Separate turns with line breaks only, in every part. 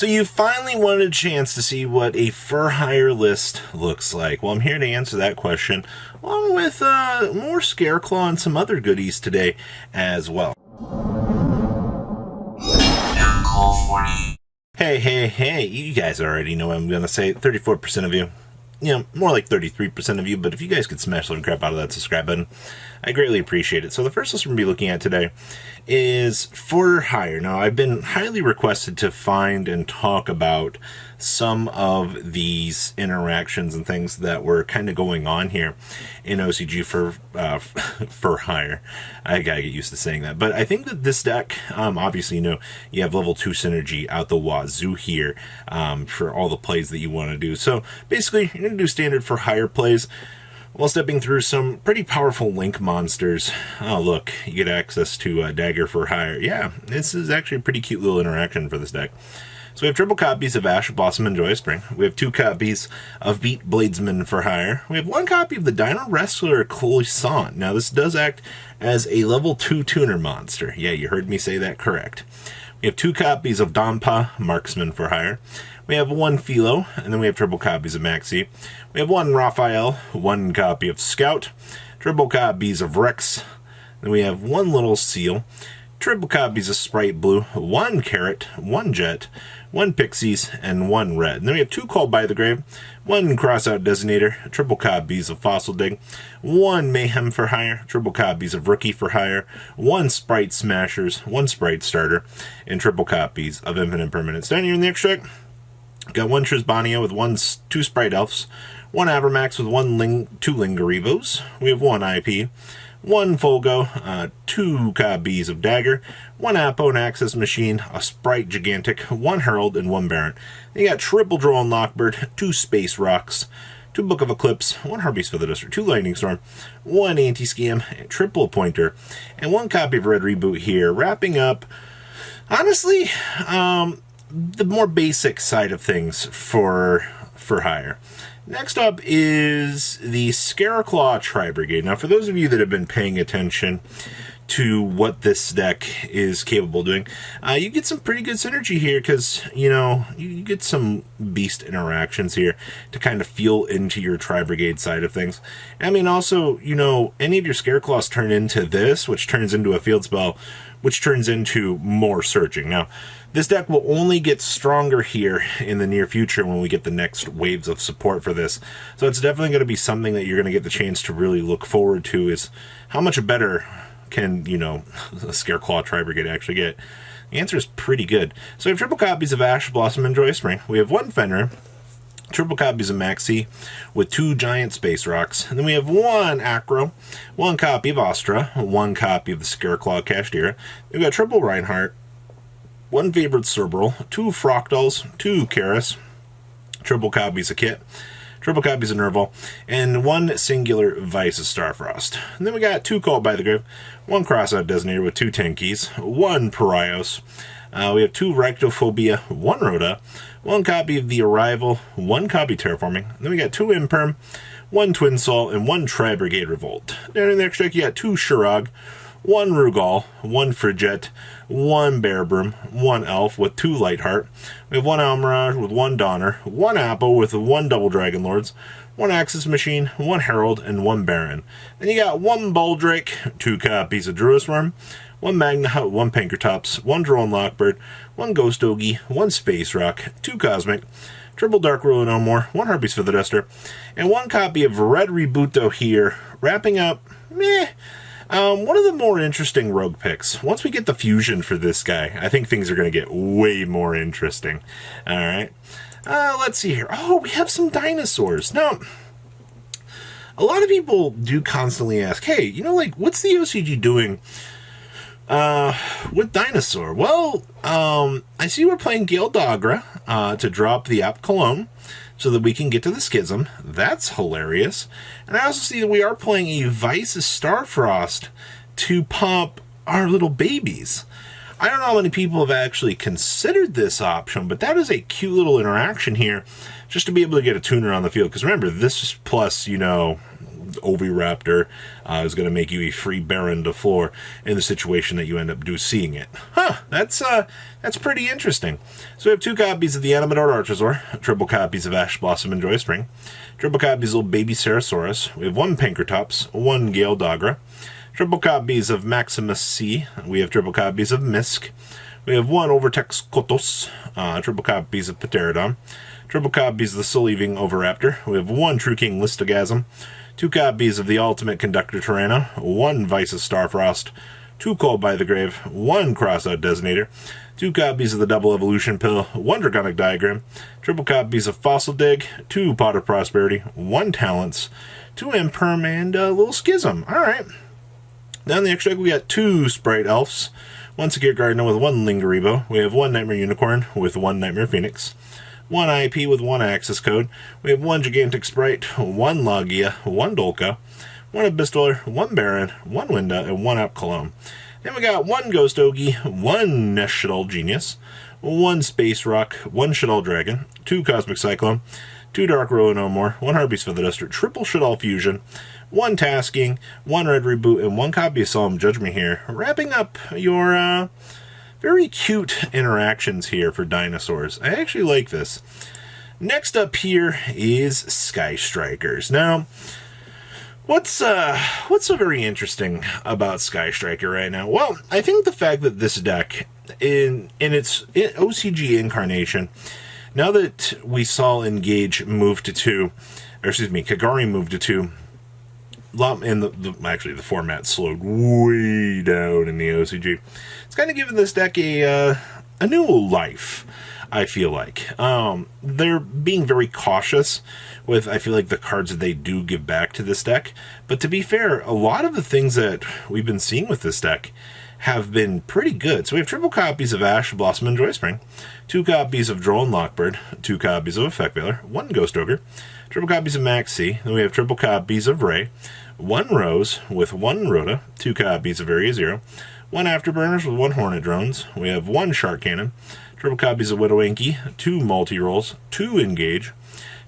So you finally wanted a chance to see what a fur hire list looks like. Well, I'm here to answer that question, along with more Scareclaw and some other goodies today as well. Hey, you guys already know what I'm going to say. 34% of you. More like 33% of you, but if you guys could smash the crap out of that subscribe button, I greatly appreciate it. So the first list we're going to be looking at today is for hire. Now, I've been highly requested to find and talk about some of these interactions and things that were kind of going on here in OCG for hire. I gotta get used to saying that. But I think that this deck, obviously, you have level 2 synergy out the wazoo here for all the plays that you want to do. So basically, you're going to do standard for hire plays while stepping through some pretty powerful link monsters. Oh, look, you get access to Dagger for hire. Yeah, this is actually a pretty cute little interaction for this deck. So we have triple copies of Ash Blossom and Joyous Spring. We have 2 copies of Beat Bladesman for hire. We have 1 copy of the Dino Wrestler Croissant. Now, this does act as a level 2 tuner monster. Yeah, you heard me say that correct. We have 2 copies of Donpa Marksman for hire. We have 1 Philo, and then we have triple copies of Maxi. We have 1 Raphael, 1 copy of Scout, triple copies of Rex. Then we have 1 Little Seal, triple copies of Sprite Blue, 1 Carrot, 1 Jet, 1 Pixies, and 1 Red. And then we have 2 Called by the Grave, 1 Crossout Designator, triple copies of Fossil Dig, 1 Mayhem for hire, triple copies of Rookie for hire, 1 Sprite Smashers, 1 Sprite Starter, and triple copies of Infinite Permanence. Down here in the extract, got 1 Trisbania with 2 Sprite Elves, 1 Avermax with 2 Lingarivos. We have 1 IP, 1 Folgo, 2 copies of Dagger, 1 Apo and Access Machine, a Sprite Gigantic, 1 Herald, and 1 Baron. Then you got triple Drone Lockbird, 2 Space Rocks, 2 Book of Eclipse, 1 Harpies for the District, 2 Lightning Storm, 1 Anti-Scam, triple Pointer, and 1 copy of Red Reboot here, wrapping up, honestly, the more basic side of things for hire. Next up is the Scareclaw Tri-Brigade. Now, for those of you that have been paying attention to what this deck is capable of doing, you get some pretty good synergy here because, you get some beast interactions here to kind of feel into your Tri-Brigade side of things. I mean, also, any of your Scareclaws turn into this, which turns into a field spell, which turns into more searching. Now, this deck will only get stronger here in the near future when we get the next waves of support for this. So it's definitely going to be something that you're going to get the chance to really look forward to, is how much better can, a Scareclaw Tri-Brigade actually get? The answer is pretty good. So we have triple copies of Ash Blossom and Joyous Spring. We have 1 Fenrir, triple copies of Maxi with 2 Giant Space Rocks. And then we have 1 Acro, 1 copy of Astra, 1 copy of the Scareclaw Cashdira. We've got triple Reinhardt, 1 Favorite Cerebral, 2 Froctals, 2 Karis, triple copies of Kit, triple copies of Nerval, and 1 singular Vice of Starfrost. And then we got 2 Called by the Grave, 1 Crossout Designator with 2 Tenkies, 1 Parios. We have 2 Rectophobia, 1 Rhoda, 1 copy of The Arrival, 1 copy Terraforming. And then we got 2 Imperm, 1 Twin Soul, and 1 Tri-Brigade Revolt. Down in the extract, you got 2 Shurag, 1 Rugal, 1 Frigette, 1 Bear Broom, 1 Elf with 2 Lightheart. We have 1 Almirage with 1 Donner, 1 Apple with 1 Double Dragon Lords, 1 Axis Machine, 1 Herald, and 1 Baron. Then you got 1 Baldrake, 2 copies of Druisworm, 1 Magna, 1 Pankratops, 1 Drone Lockbird, 1 Ghost Ogie, 1 Space Rock, 2 Cosmic, triple Dark Ruler No More, 1 Harpies for the Duster, and 1 copy of Red Reboot here, wrapping up, one of the more interesting rogue picks. Once we get the fusion for this guy, I think things are going to get way more interesting. Alright. Let's see here. Oh, we have some dinosaurs. Now, a lot of people do constantly ask, hey, what's the OCG doing with Dinosaur? Well, I see we're playing Gale Dogra to drop the App Cologne so that we can get to the Schism. That's hilarious. And I also see that we are playing a Vice Starfrost to pop our little babies. I don't know how many people have actually considered this option, but that is a cute little interaction here just to be able to get a tuner on the field. Because remember, this is plus, Oviraptor is going to make you a free Baron de Fleur in the situation that you end up seeing it. That's pretty interesting. So we have 2 copies of the Animador Archosaur, triple copies of Ash Blossom and Joy Spring, triple copies of little baby Ceratosaurus. We have 1 Pankratops, 1 Gale Dogra, triple copies of Maximus C. We have triple copies of Misk. We have 1 Overtex Kotos, triple copies of Pterodon, triple copies of the Soul-Eating Oviraptor. We have 1 True King Listogasm, 2 copies of the Ultimate Conductor Tyranno, 1 Vice's Starfrost, 2 Called by the Grave, 1 Crossout Designator, 2 copies of the Double Evolution Pill, 1 Draconic Diagram, triple copies of Fossil Dig, 2 Pot of Prosperity, 1 Talents, 2 Imperm, and a little Schism. Alright. Down the extra deck, we got 2 Sprite Elves, 1 Secure Gardener with 1 Lingaribo. We have 1 Nightmare Unicorn with 1 Nightmare Phoenix, 1 IP with 1 Access Code. We have 1 Gigantic Sprite, 1 Logia, 1 Dolka, 1 Abyssdweller, 1 Baron, 1 Winda, and 1 App Cologne. Then we got 1 Ghost Ogie, 1 Shaddoll Genius, 1 Space Rock, 1 Shaddoll Dragon, 2 Cosmic Cyclone, 2 Dark Roller No More, 1 Harpy's Feather Duster, triple Shaddoll Fusion, 1 Tasking, 1 Red Reboot, and 1 copy of Solemn Judgment here, wrapping up your very cute interactions here for Dinosaurs. I actually like this. Next up here is Sky Strikers. Now, what's so very interesting about Sky Striker right now? Well, I think the fact that this deck, in its OCG incarnation, now that we saw Engage move to 2, or excuse me, Kagari move to 2, and actually the format slowed way down in the OCG. It's kind of given this deck a new life, I feel like. They're being very cautious with, I feel like, the cards that they do give back to this deck. But to be fair, a lot of the things that we've been seeing with this deck have been pretty good. So we have triple copies of Ash, Blossom, and Joy Spring, 2 copies of Droll and Lockbird, 2 copies of Effect Veiler, 1 Ghost Ogre, triple copies of Max C. Then we have triple copies of Ray, 1 Rose with 1 Rhoda, 2 copies of Area Zero, 1 Afterburners with 1 Hornet Drones. We have 1 Shark Cannon, triple copies of Widow Inky, 2 Multi-Rolls, 2 Engage,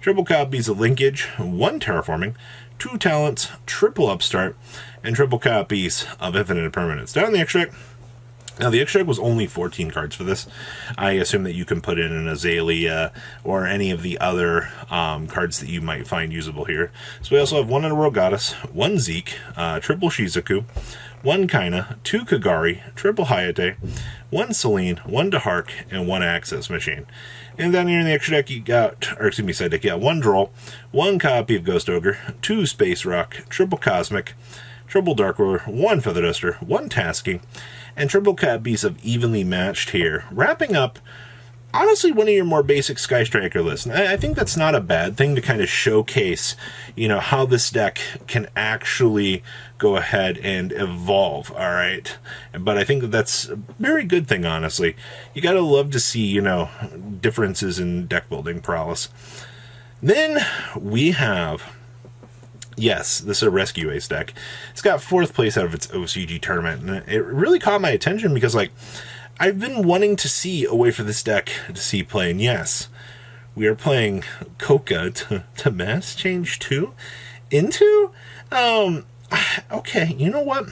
triple copies of Linkage, 1 Terraforming, 2 Talents, triple Upstart, and triple copies of Infinite Impermanence. Down in the extract. Now, the extract was only 14 cards for this. I assume that you can put in an Azalea or any of the other cards that you might find usable here. So we also have 1 Underworld Goddess, 1 Zeke, triple Shizuku, 1 Kaina, 2 Kagari, triple Hayate, 1 Celine, 1 Dahark, and 1 Access Machine. And down here in the extra deck, you got, or excuse me, side deck, you got 1 Droll, 1 copy of Ghost Ogre, 2 Space Rock, triple Cosmic, triple Dark Roller, 1 Feather Duster, 1 Tasking, and triple copies of Evenly Matched here, wrapping up, honestly, one of your more basic Sky Striker lists. And I think that's not a bad thing to kind of showcase, you know, how this deck can actually go ahead and evolve, all right? But I think that that's a very good thing, honestly. You gotta love to see, you know, differences in deck building prowess. Then we have... Yes, this is a Rescue Ace deck. It's got 4th place out of its OCG tournament, and it really caught my attention because, like, I've been wanting to see a way for this deck to see play, and yes, we are playing Coca to Mass Change 2 into? Okay, you know what?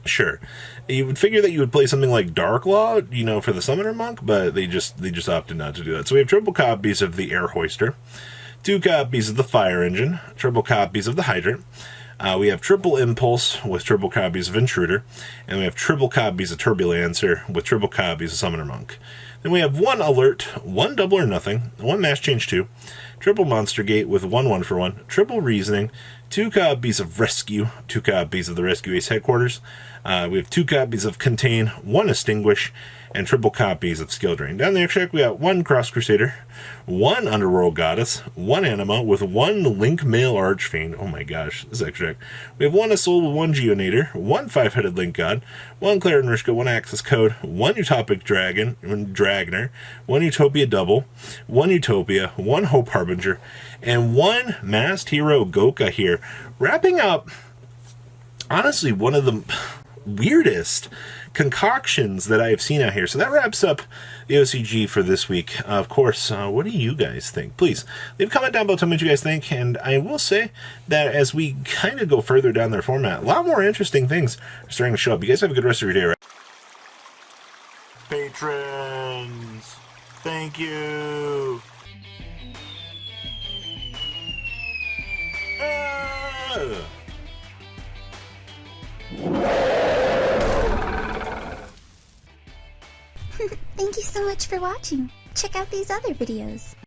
Sure. You would figure that you would play something like Darklaw, you know, for the Summoner Monk, but they just opted not to do that. So we have triple copies of the Air Hoister, 2 copies of the Fire Engine, triple copies of the Hydrant. We have triple Impulse with triple copies of Intruder, and we have triple copies of Turbulancer with triple copies of Summoner Monk. Then we have 1 Alert, 1 Double or Nothing, 1 Mass Change 2, triple Monster Gate with 1 1-for-1, triple Reasoning, 2 copies of Rescue, 2 copies of the Rescue Ace Headquarters. We have 2 copies of Contain, 1 Extinguish, and triple copies of Skill Drain. Down the extract, we got 1 Cross Crusader, 1 Underworld Goddess, 1 Anima with 1 Link Male Archfiend. Oh my gosh, this extract. We have 1 Assault with 1 Geonator, 1 5-Headed Link God, 1 Claret Nurshka, 1 Access Code, 1 Utopic Dragon, 1 Dragner, 1 Utopia Double, 1 Utopia, 1 Hope Harbinger, and 1 Masked Hero Goka here. Wrapping up, honestly, one of the weirdest concoctions that I have seen out here. So that wraps up the OCG for this week. Of course, what do you guys think? Please leave a comment down below, tell me what you guys think. And I will say that as we kind of go further down their format, a lot more interesting things are starting to show up. You guys have a good rest of your day, right? Patrons, thank you.
Thank you so much for watching. Check out these other videos.